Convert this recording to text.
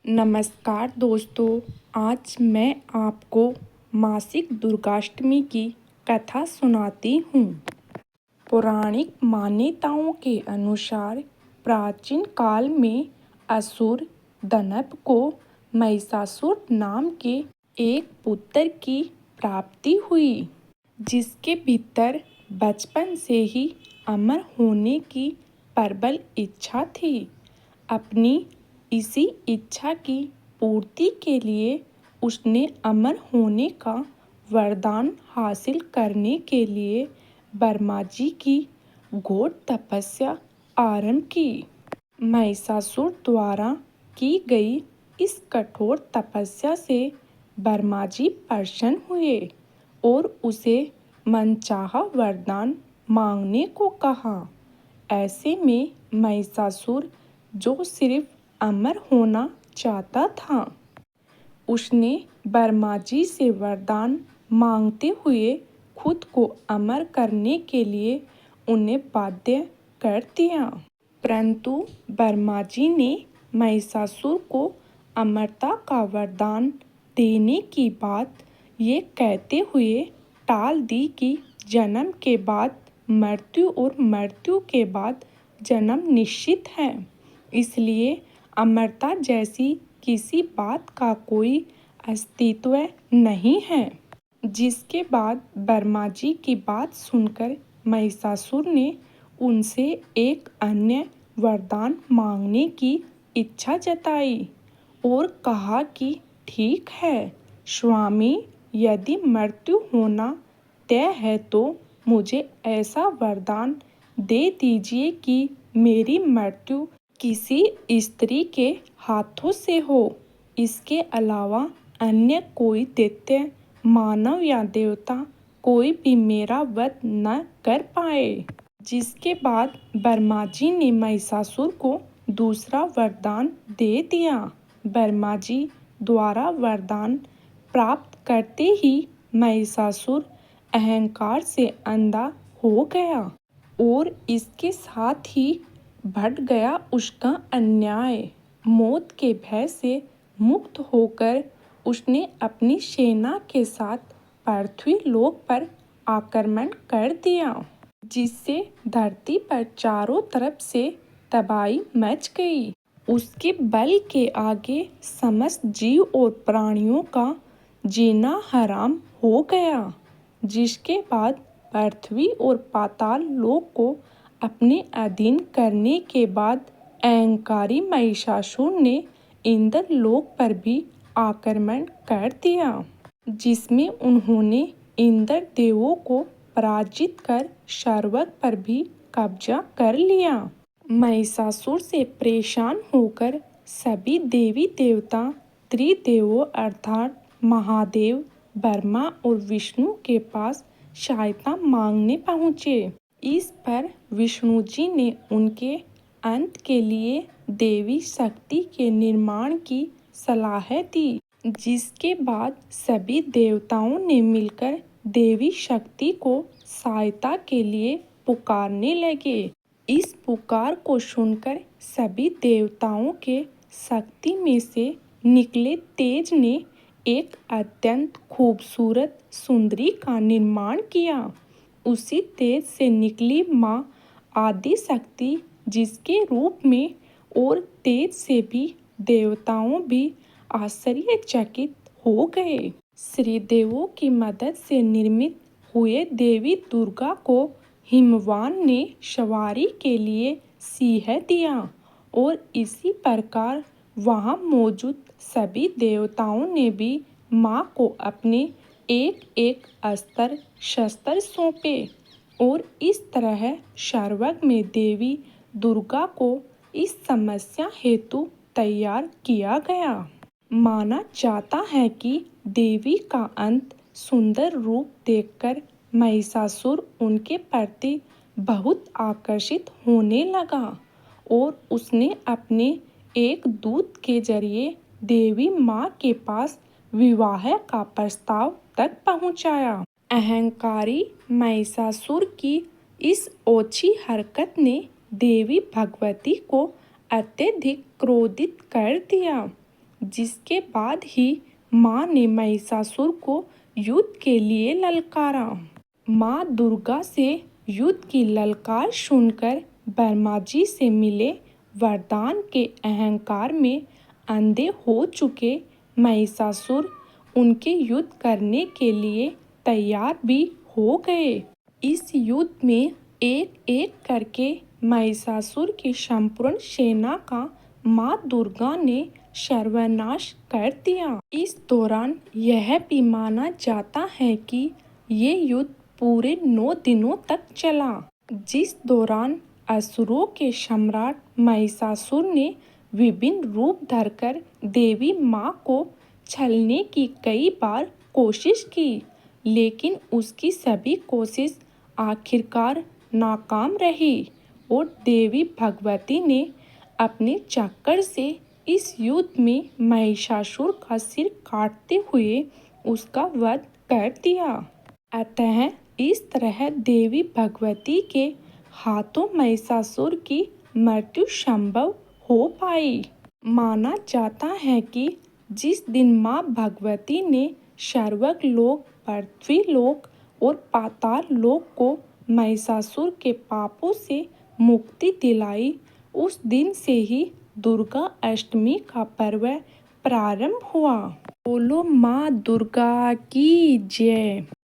नमस्कार दोस्तों, आज मैं आपको मासिक दुर्गाष्टमी की कथा सुनाती हूँ। पौराणिक मान्यताओं के अनुसार प्राचीन काल में असुर दानव को महिषासुर नाम के एक पुत्र की प्राप्ति हुई, जिसके भीतर बचपन से ही अमर होने की प्रबल इच्छा थी। अपनी इसी इच्छा की पूर्ति के लिए उसने अमर होने का वरदान हासिल करने के लिए ब्रह्मा जी की घोर तपस्या आरंभ की। महिषासुर द्वारा की गई इस कठोर तपस्या से ब्रह्मा जी प्रसन्न हुए और उसे मनचाहा वरदान मांगने को कहा। ऐसे में महिषासुर, जो सिर्फ अमर होना चाहता था, उसने ब्रह्मा जी से वरदान मांगते हुए खुद को अमर करने के लिए उन्हें बाध्य कर दिया। परंतु ब्रह्मा जी ने महिषासुर को अमरता का वरदान देने की बात ये कहते हुए टाल दी कि जन्म के बाद मृत्यु और मृत्यु के बाद जन्म निश्चित है, इसलिए अमरता जैसी किसी बात का कोई अस्तित्व नहीं है। जिसके बाद ब्रह्मा जी की बात सुनकर महिषासुर ने उनसे एक अन्य वरदान मांगने की इच्छा जताई और कहा कि ठीक है स्वामी, यदि मृत्यु होना तय है तो मुझे ऐसा वरदान दे दीजिए कि मेरी मृत्यु किसी स्त्री के हाथों से हो। इसके अलावा अन्य कोई दैत्य, मानव या देवता कोई भी मेरा वध न कर पाए। जिसके बाद ब्रह्मा जी ने महिषासुर को दूसरा वरदान दे दिया। ब्रह्मा जी द्वारा वरदान प्राप्त करते ही महिषासुर अहंकार से अंधा हो गया और इसके साथ ही बढ़ गया उसका अन्याय। मौत के भय से मुक्त होकर उसने अपनी सेना के साथ पृथ्वी लोक पर आक्रमण कर दिया, जिससे धरती पर चारों तरफ से तबाही मच गई। उसके बल के आगे समस्त जीव और प्राणियों का जीना हराम हो गया। जिसके बाद पृथ्वी और पाताल लोक को अपने अधीन करने के बाद अहंकारी महिषासुर ने इंद्र लोक पर भी आक्रमण कर दिया, जिसमें उन्होंने इंद्र देवों को पराजित कर स्वर्ग पर भी कब्जा कर लिया। महिषासुर से परेशान होकर सभी देवी देवता त्रिदेवों अर्थात महादेव, ब्रह्मा और विष्णु के पास सहायता मांगने पहुँचे। इस पर विष्णु जी ने उनके अंत के लिए देवी शक्ति के निर्माण की सलाह दी। जिसके बाद सभी देवताओं ने मिलकर देवी शक्ति को सहायता के लिए पुकारने लगे। इस पुकार को सुनकर सभी देवताओं के शक्ति में से निकले तेज ने एक अत्यंत खूबसूरत सुंदरी का निर्माण किया। उसी तेज से निकली माँ आदि शक्ति, जिसके रूप में और तेज से भी देवताओं भी आश्चर्यचकित हो गए। श्री देवों की मदद से निर्मित हुए देवी दुर्गा को हिमवान ने सवारी के लिए सिंह दिया और इसी प्रकार वहाँ मौजूद सभी देवताओं ने भी माँ को अपने एक एक अस्त्र शस्त्र सौंपे और इस तरह स्वर्ग में देवी दुर्गा को इस समस्या हेतु तैयार किया गया। माना जाता है कि देवी का अंत सुंदर रूप देखकर महिषासुर उनके प्रति बहुत आकर्षित होने लगा और उसने अपने एक दूत के जरिए देवी माँ के पास विवाह का प्रस्ताव तक पहुँचाया। अहंकारी महिषासुर की इस ओछी हरकत ने देवी भगवती को अत्यधिक क्रोधित कर दिया, जिसके बाद ही माँ ने महिषासुर को युद्ध के लिए ललकारा। माँ दुर्गा से युद्ध की ललकार सुनकर ब्रह्मा जी से मिले वरदान के अहंकार में अंधे हो चुके महिषासुर उनके युद्ध करने के लिए तैयार भी हो गए। इस युद्ध में एक एक करके महिषासुर की संपूर्ण सेना का माँ दुर्गा ने सर्वनाश कर दिया। इस दौरान यह भी माना जाता है कि ये युद्ध पूरे 9 दिनों तक चला, जिस दौरान असुरों के सम्राट महिषासुर ने विभिन्न रूप धरकर देवी माँ को छलने की कई बार कोशिश की, लेकिन उसकी सभी कोशिश आखिरकार नाकाम रही और देवी भगवती ने अपने चक्कर से इस युद्ध में महिषासुर का सिर काटते हुए उसका वध कर दिया। अतः इस तरह देवी भगवती के हाथों महिषासुर की मृत्यु संभव हो पाई। माना जाता है कि जिस दिन माँ भगवती ने स्वर्ग लोक, पृथ्वी लोक और पाताल लोक को महिषासुर के पापों से मुक्ति दिलाई, उस दिन से ही दुर्गा अष्टमी का पर्व प्रारंभ हुआ। बोलो माँ दुर्गा की जय।